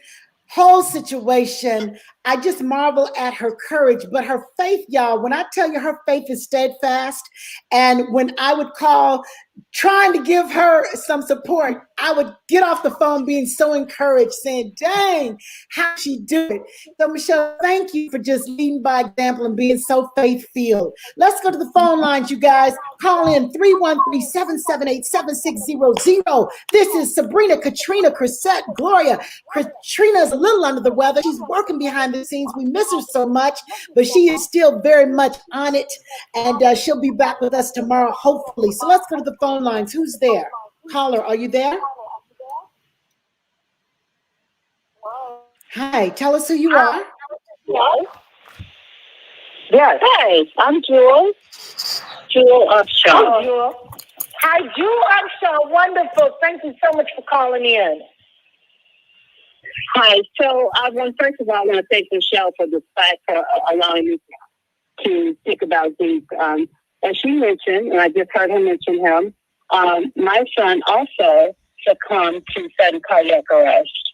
whole situation. I just marvel at her courage, but her faith, y'all, when I tell you her faith is steadfast, and when I would call trying to give her some support, I would get off the phone being so encouraged, saying, dang, how she do it. So Michelle, thank you for just leading by example and being so faith-filled. Let's go to the phone lines, you guys. Call in 313-778-7600. This is Sabrina, Katrina, Chrisette, Gloria. Katrina's a little under the weather. She's working behind the scenes. We miss her so much, but she is still very much on it, and she'll be back with us tomorrow, hopefully. So let's go to the phone lines. Who's there? Caller, are you there? Hi, tell us who you are. Yes. Hi, I'm Jewel. Jewel Upshaw. Hi, Jewel Upshaw. Wonderful. Thank you so much for calling in. Hi. So, first of all, I want to thank Michelle for this fact for allowing me to speak about these. As she mentioned, and I just heard her mention him, my son also succumbed to sudden cardiac arrest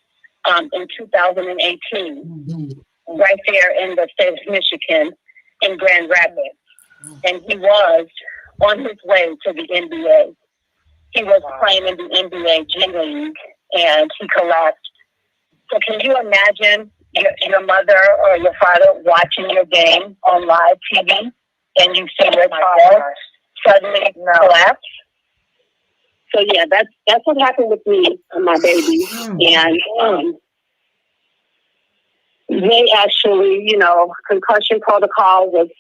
in 2018, right there in the state of Michigan, in Grand Rapids. And he was on his way to the NBA. He was playing in the NBA G League, and he collapsed. So can you imagine your mother or your father watching your game on live TV, and you see your child suddenly collapse? So yeah, that's what happened with me and my baby. And they actually, concussion protocol was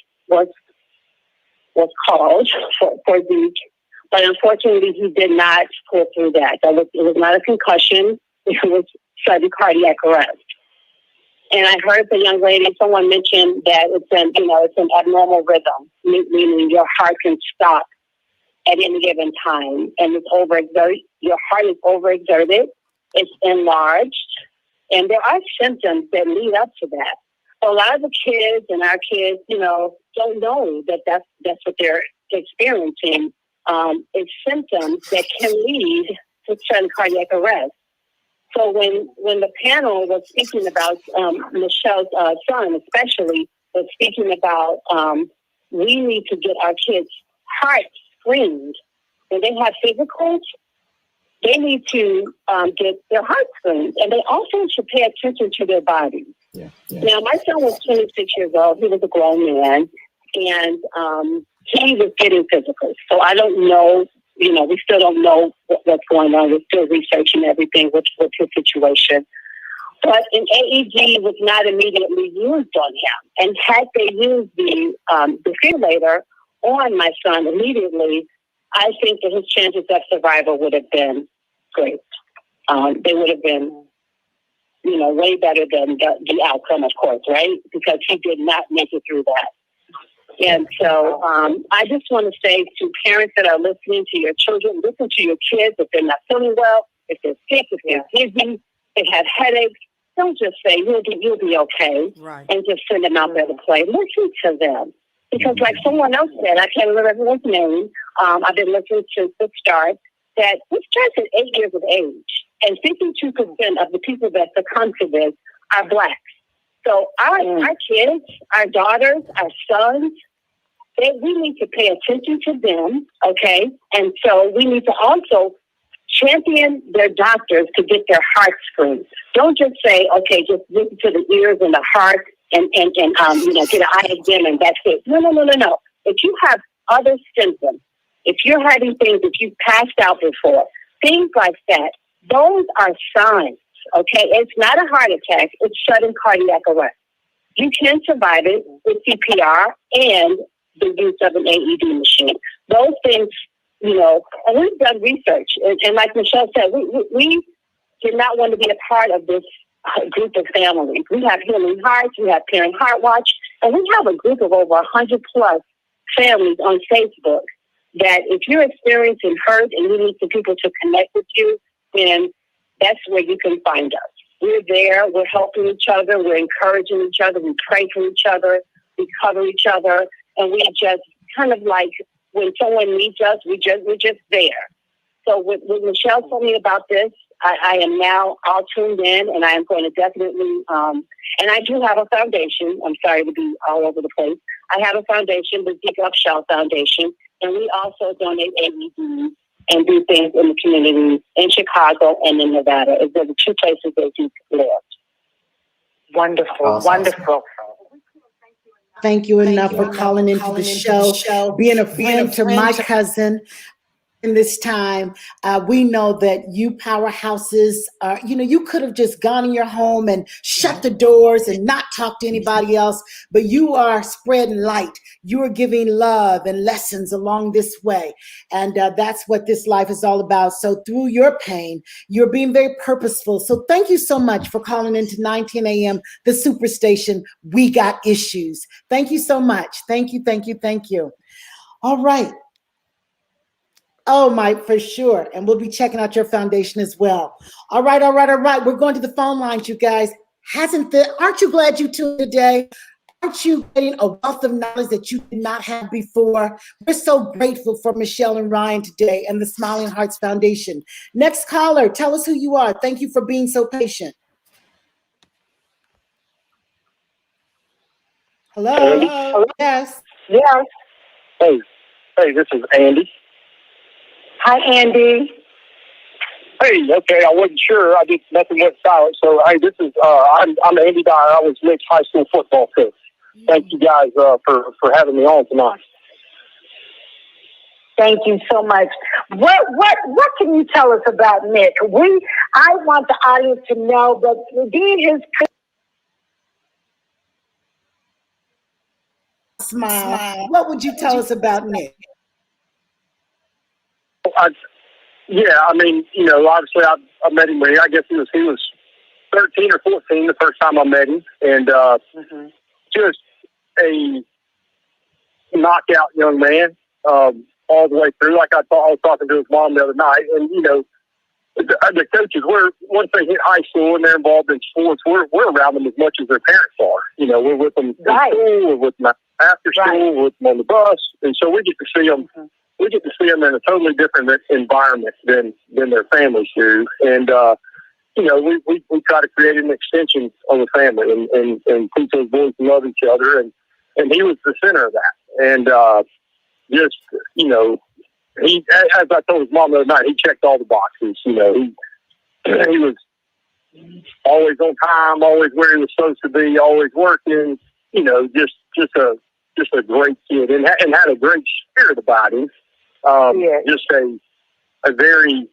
called for Zeke, but unfortunately he did not pull through that. It was not a concussion. It was sudden cardiac arrest. And I heard the young lady, someone mentioned that it's an abnormal rhythm, meaning your heart can stop at any given time, and it's overexerted. Your heart is overexerted. It's enlarged, and there are symptoms that lead up to that. So a lot of the kids and our kids, don't know that that's what they're experiencing. It's symptoms that can lead to sudden cardiac arrest. So when the panel was speaking about Michelle's son, especially, was speaking about we need to get our kids' hearts screened. When they have physicals, they need to get their heart screened, and they also should pay attention to their bodies. Yeah. Now, my son was 26 years old. He was a grown man, and he was getting physicals. So I don't know. We still don't know what's going on. We're still researching everything with his situation. But an AED was not immediately used on him. And had they used the defibrillator on my son immediately, I think that his chances of survival would have been great. They would have been, way better than the outcome, of course, right? Because he did not make it through that. And so I just want to say to parents that are listening to your children, listen to your kids if they're not feeling well, if they're sick, if they're dizzy, they have headaches. Don't just say, you'll be okay, right, and just send them out there to play. Listen to them. Because like someone else said, I can't remember everyone's name, I've been listening to the start, that this starts at 8 years of age. And 52% of the people that succumb to this are Blacks. So our kids, our daughters, our sons, we need to pay attention to them, okay? And so we need to also champion their doctors to get their heart screened. Don't just say, okay, just listen to the ears and the heart and get an eye exam and that's it. No. If you have other symptoms, if you're having things, if you've passed out before, things like that, those are signs. Okay, it's not a heart attack. It's sudden cardiac arrest. You can survive it with CPR and the use of an AED machine. Those things, you know, and we've done research. And like Michelle said, we did not want to be a part of this group of families. We have Healing Hearts, we have Parent Heart Watch, and we have a group of over 100 plus families on Facebook that if you're experiencing hurt and you need some people to connect with you, then that's where you can find us. We're there, we're helping each other, we're encouraging each other, we pray for each other, we cover each other, and we just kind of like when someone needs us, we're just there. So when Michelle told me about this, I am now all tuned in, and I am going to definitely, and I do have a foundation. I'm sorry to be all over the place. I have a foundation, the Zeke Upshaw Foundation, and we also donate AEDs and do things in the community in Chicago and in Nevada. Those are the two places that Zeke lives. Wonderful, Awesome. wonderful. Thank you enough for calling into the show, being a friend to my cousin. In this time, we know that you powerhouses are, you know, you could have just gone in your home and shut the doors and not talked to anybody else, but you are spreading light. You are giving love and lessons along this way. And that's what this life is all about. So through your pain, you're being very purposeful. So thank you so much for calling into 9:10 a.m., the Superstation. We got issues. Thank you so much. Thank you, thank you, thank you. All right. Oh, Mike, for sure. And we'll be checking out your foundation as well. All right. We're going to the phone lines, you guys. Aren't you glad you tuned today? Aren't you getting a wealth of knowledge that you did not have before? We're so grateful for Michelle and Ryan today and the Smiling Hearts Foundation. Next caller, tell us who you are. Thank you for being so patient. Hello? Hello? Yes. Yes. Hey, this is Andy. Hi, Andy. Hey, okay, I wasn't sure. Nothing went silent. So, hey, this is I'm Andy Dyer. I was Nick's high school football coach. Thank you guys for having me on tonight. Thank you so much. What can you tell us about Nick? I want the audience to know that being his Smile. What would you tell us about Nick? I mean, you know, obviously I met him when I guess he was 13 or 14 the first time I met him, and just a knockout young man all the way through. Like I was talking to his mom the other night, and you know, the coaches, once they hit high school and they're involved in sports, we're around them as much as their parents are. You know, we're with them in school, we're with them after school, we're with them on the bus, and so we get to see them. We get to see them in a totally different environment than their families do, and you know, we try to create an extension of the family and teach those boys to love each other, and he was the center of that, and just you know. He, as I told his mom the other night, he checked all the boxes. You know, he was always on time, always where he was supposed to be, always working. You know, just a great kid, and had a great spirit about him. Just a very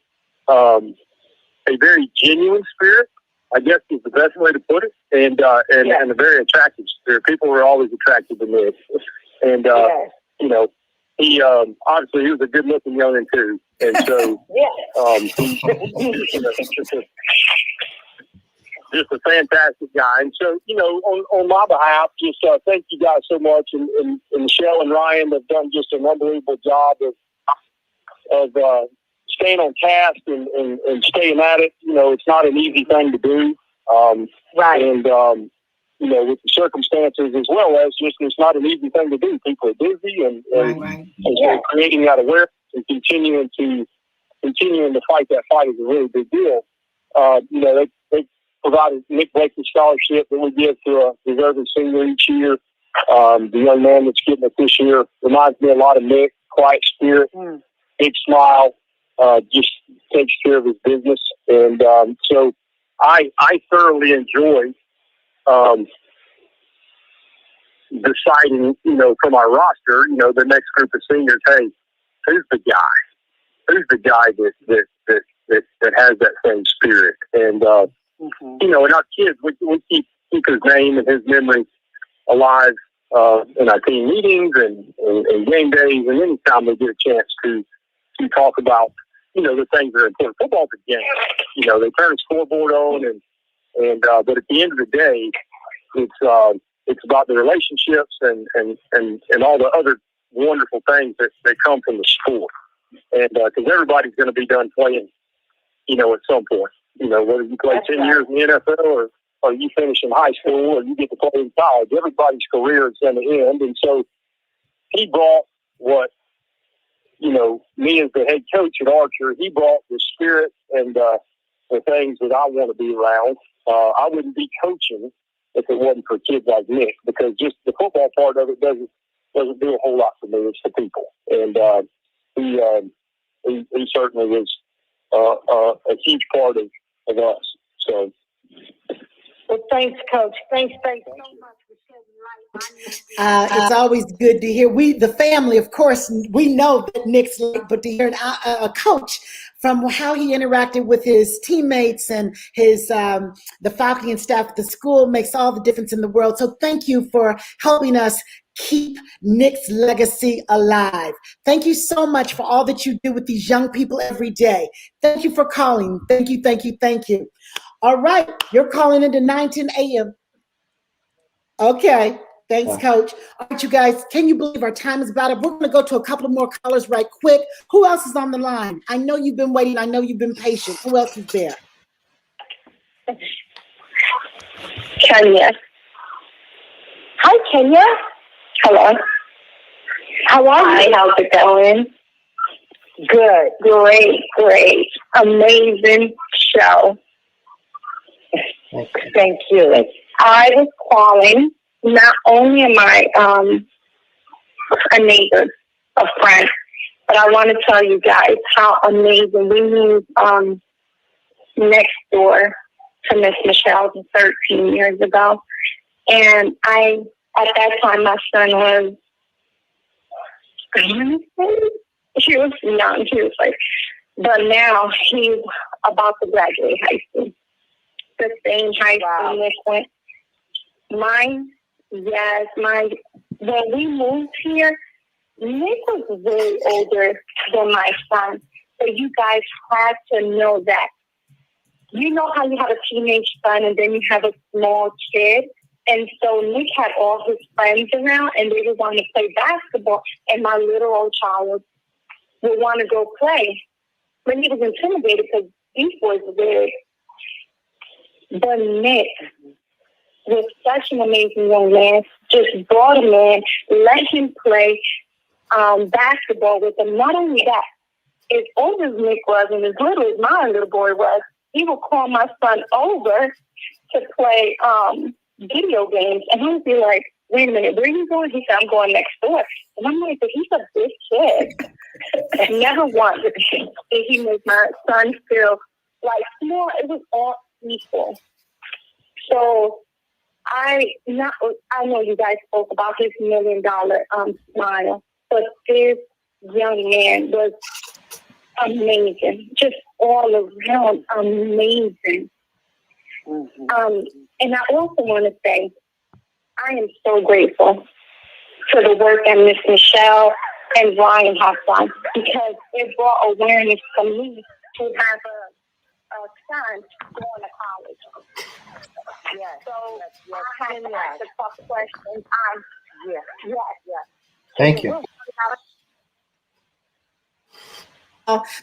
genuine spirit, I guess is the best way to put it, and a very attractive spirit. People were always attracted to me, and you know. He obviously he was a good-looking youngin too, and so just a fantastic guy. And so you know, on my behalf, just thank you guys so much, and Michelle and Ryan have done just an unbelievable job of staying on task and staying at it. You know, it's not an easy thing to do, and you know, with the circumstances as well as just it's not an easy thing to do. People are busy and so creating that awareness and continuing to fight that fight is a really big deal. You know, they provided Nick Blakely scholarship that we give to a deserving senior each year. The young man that's getting it this year reminds me a lot of Nick. Quiet spirit, big smile, just takes care of his business, and so I thoroughly enjoy. Deciding, you know, from our roster, you know, the next group of seniors, hey, who's the guy? Who's the guy that has that same spirit? And you know, and our kids, we keep his name and his memory alive in our team meetings and game days, and anytime we get a chance to talk about, the things that are important. Football's a game. They turn the scoreboard on, but at the end of the day, it's about the relationships and all the other wonderful things that come from the sport. And because everybody's going to be done playing, at some point. Whether you play 10 years in the NFL or you finish in high school or you get to play in college, everybody's career is going to end. And so he brought what, me as the head coach at Archer, he brought the spirit and the things that I want to be around. I wouldn't be coaching if it wasn't for kids like Nick, because just the football part of it doesn't do a whole lot for me. It's the people. And he certainly was a huge part of us. So. Well, thanks, Coach. Thanks so much for shedding light. It's always good to hear. We, the family, of course, we know that Nick's late, but to hear a coach from how he interacted with his teammates and his the faculty and staff at the school makes all the difference in the world. So thank you for helping us keep Nick's legacy alive. Thank you so much for all that you do with these young people every day. Thank you for calling. Thank you, thank you, thank you. All right, you're calling into 910 a.m. Okay, thanks, Coach. All right, you guys, can you believe our time is about up? We're going to go to a couple of more callers right quick. Who else is on the line? I know you've been waiting. I know you've been patient. Who else is there? Kenya. Hi, Kenya. Hello. How are you? How's it going? Good. Great. Amazing show. Thank you. I was calling. Not only am I a neighbor, a friend, but I want to tell you guys how amazing. We moved next door to Miss Michelle 13 years ago. And at that time, my son was, he was young. He was but now he's about to graduate high school. The same high school Nick went. When we moved here, Nick was way older than my son. So you guys had to know that. You know how you have a teenage son and then you have a small kid? And so Nick had all his friends around and they would want to play basketball. And my little old child would want to go play. But he was intimidated because these boys were weird. But Nick was such an amazing young man, just brought him in, let him play basketball with him. Not only that, as old as Nick was and as little as my little boy was, he would call my son over to play video games. And he would be like, wait a minute, where are you going? He said, I'm going next door. And I'm like, but he's a big kid. Never once did he make my son feel like small. It was all equal. So I know you guys spoke about his $1 million smile, but this young man was amazing, just all around amazing. And I also want to say, I am so grateful for the work that Miss Michelle and Ryan have done, because it brought awareness to me to have a son going to college. Yes. So I had to ask the tough questions. Yes. Thank you.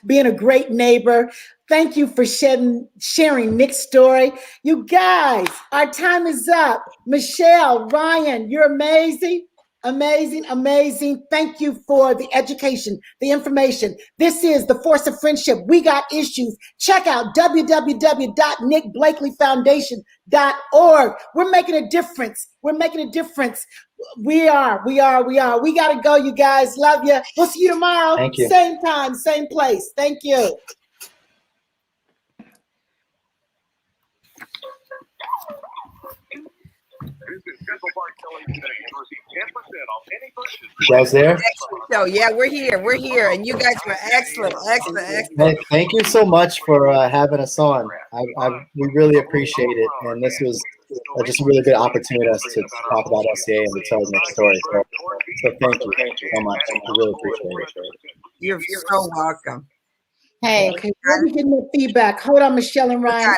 Being a great neighbor. Thank you for sharing Nick's story. You guys, our time is up. Michelle, Ryan, you're amazing. Amazing. Thank you for the education, the information. This is The Force of Friendship. We got issues. Check out www.nickblakelyfoundation.org. We're making a difference. We are. We got to go, you guys. Love you. We'll see you tomorrow. Thank you. Same time, same place. Thank you. You guys there? Excellent show. Yeah, we're here. We're here. And you guys were excellent. Hey, thank you so much for having us on. We really appreciate it. And this was just a really good opportunity to talk about SCA and to tell the story. So thank you so much. We really appreciate it. You're so welcome. Hey, Okay, let me get more feedback. Hold on, Michelle and Ryan.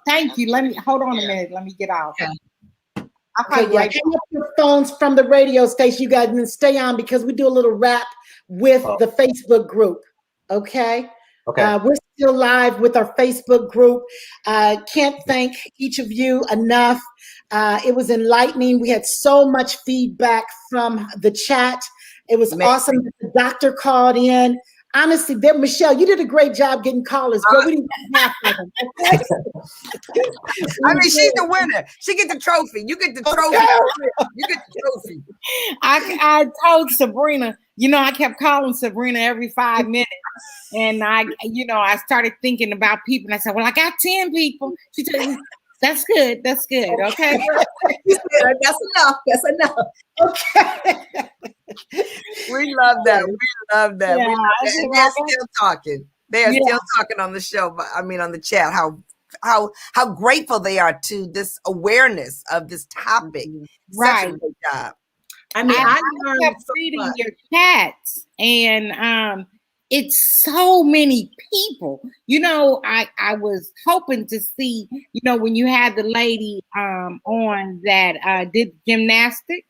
thank you. Let me hold on a minute. Let me get off. Okay, yeah, hang up your phones from the radio station, you guys, and stay on because we do a little wrap with the Facebook group. Okay. Okay. We're still live with our Facebook group. Can't thank each of you enough. It was enlightening. We had so much feedback from the chat. It was awesome. The doctor called in. Honestly, Michelle, you did a great job getting callers. Girl, we didn't get half of them. Okay? I mean, she's the winner. She get the trophy. You get the trophy. You get the trophy. I told Sabrina, I kept calling Sabrina every 5 minutes. And I started thinking about people. And I said, well, I got 10 people. She told me, that's good. That's good. Okay. That's enough. That's enough. Okay. We love that. We love that. Yeah, we love that. And they're still talking. They are still talking on the show, but I mean on the chat, how grateful they are to this awareness of this topic. Right. Such a good job. I mean, I kept reading your chats, and it's so many people. I was hoping to see, when you had the lady on that did gymnastics.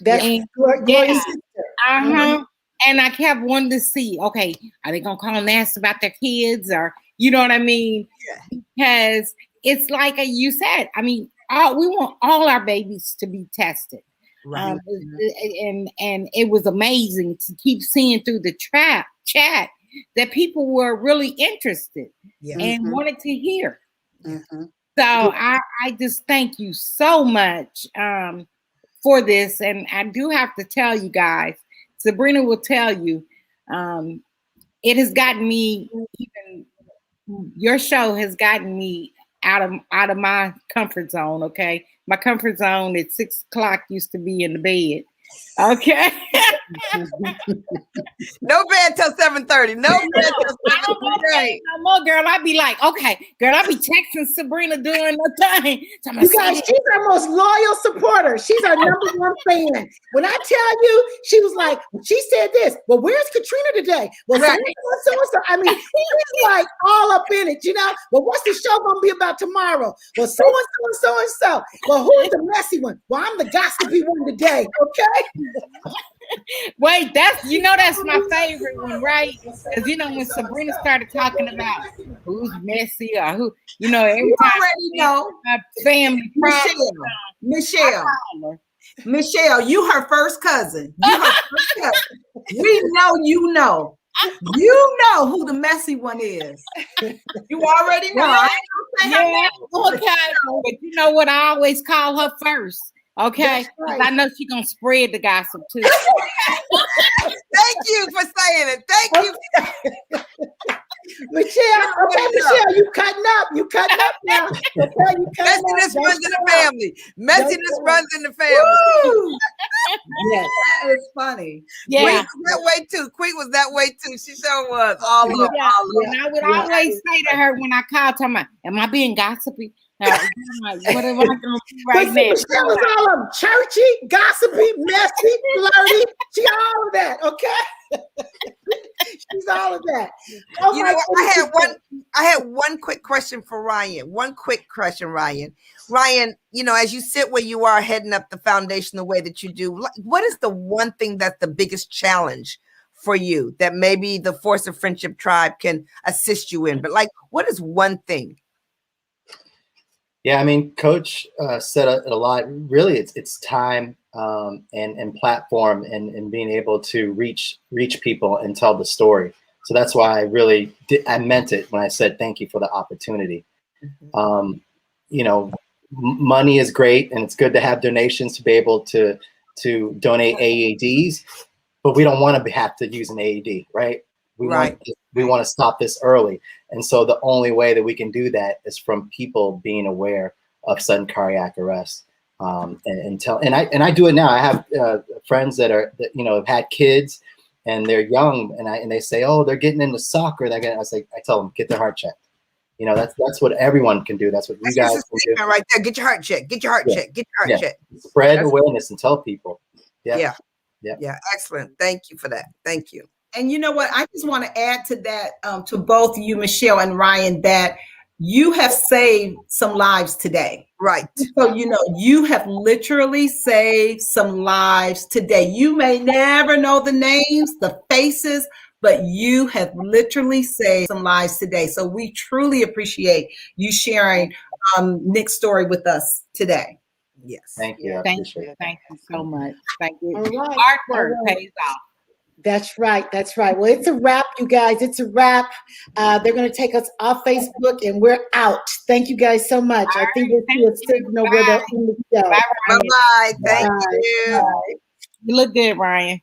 That's Gloria's sister. And I kept wanting to see, okay, are they gonna call and ask about their kids, or you know what I mean? Yeah. Because it's like you said, I mean, we want all our babies to be tested. Right. And it was amazing to keep seeing through the chat that people were really interested and wanted to hear. So I just thank you so much for this. And I do have to tell you guys, Sabrina will tell you, it has gotten me, your show has gotten me out of my comfort zone. Okay. My comfort zone at 6 o'clock used to be in the bed. Okay. No bed till 7:30. No bed till 7:30. No more, girl. I'd be like, okay, girl, I'd be texting Sabrina doing the thing. You guys, she's our most loyal supporter. She's our #1 fan. When I tell you, she was like, she said this. Well, where's Katrina today? Well, so. I mean, she's like all up in it, Well, what's the show gonna be about tomorrow? Well, so and so and so and so. Well, who is the messy one? Well, I'm the gossipy one today. Okay. Wait, that's my favorite one, right? Because when Sabrina started talking about who's messy or who, every time already know family Michelle, you her first cousin. We know you know. You know who the messy one is. You already know. Okay. But you know what? I always call her first. Okay, right. I know she's gonna spread the gossip too. Thank you for saying it. Thank you. Michelle, Michelle, you cutting up. You cutting up now. Messiness runs in the family. Messiness runs in the family. Yeah, that is funny. Yeah. Queen was that way too. Queen was that way too. She sure was. All of them. And I would always say to her when I called, talking about, am I being gossipy? What am I going to do right now? Michelle is all of them. Churchy, gossipy, messy, flirty. She all of that, okay? She's all of that. I had one quick question for Ryan. Ryan, as you sit where you are heading up the foundation the way that you do, what is the one thing that's the biggest challenge for you that maybe the Force of Friendship Tribe can assist you in? But what is one thing? Yeah, I mean, Coach said it a lot. Really, it's time and platform and being able to reach people and tell the story. So that's why I meant it when I said thank you for the opportunity. Money is great and it's good to have donations to be able to donate AEDs, but we don't want to have to use an AED, right? We want to stop this early. And so the only way that we can do that is from people being aware of sudden cardiac arrest. And I do it now. I have friends that have had kids and they're young, and they say, oh, they're getting into soccer. I tell them, get their heart checked. That's what everyone can do. That's what you guys can do. Right there. Get your heart checked. Get your heart checked. Get your heart checked. Spread awareness and tell people. Yeah. Excellent. Thank you for that. Thank you. And you know what? I just want to add to that, to both you, Michelle and Ryan, that you have saved some lives today. Right. So, you have literally saved some lives today. You may never know the names, the faces, but you have literally saved some lives today. So we truly appreciate you sharing Nick's story with us today. Yes. Thank you. Thank you. Thank you so much. Thank you. All right. Hard work pays off. That's right. That's right. Well, it's a wrap, you guys. It's a wrap. They're going to take us off Facebook, and we're out. Thank you guys so much. I think we'll see a signal where they're in the show. Bye-bye. Thank you. You look good, Ryan.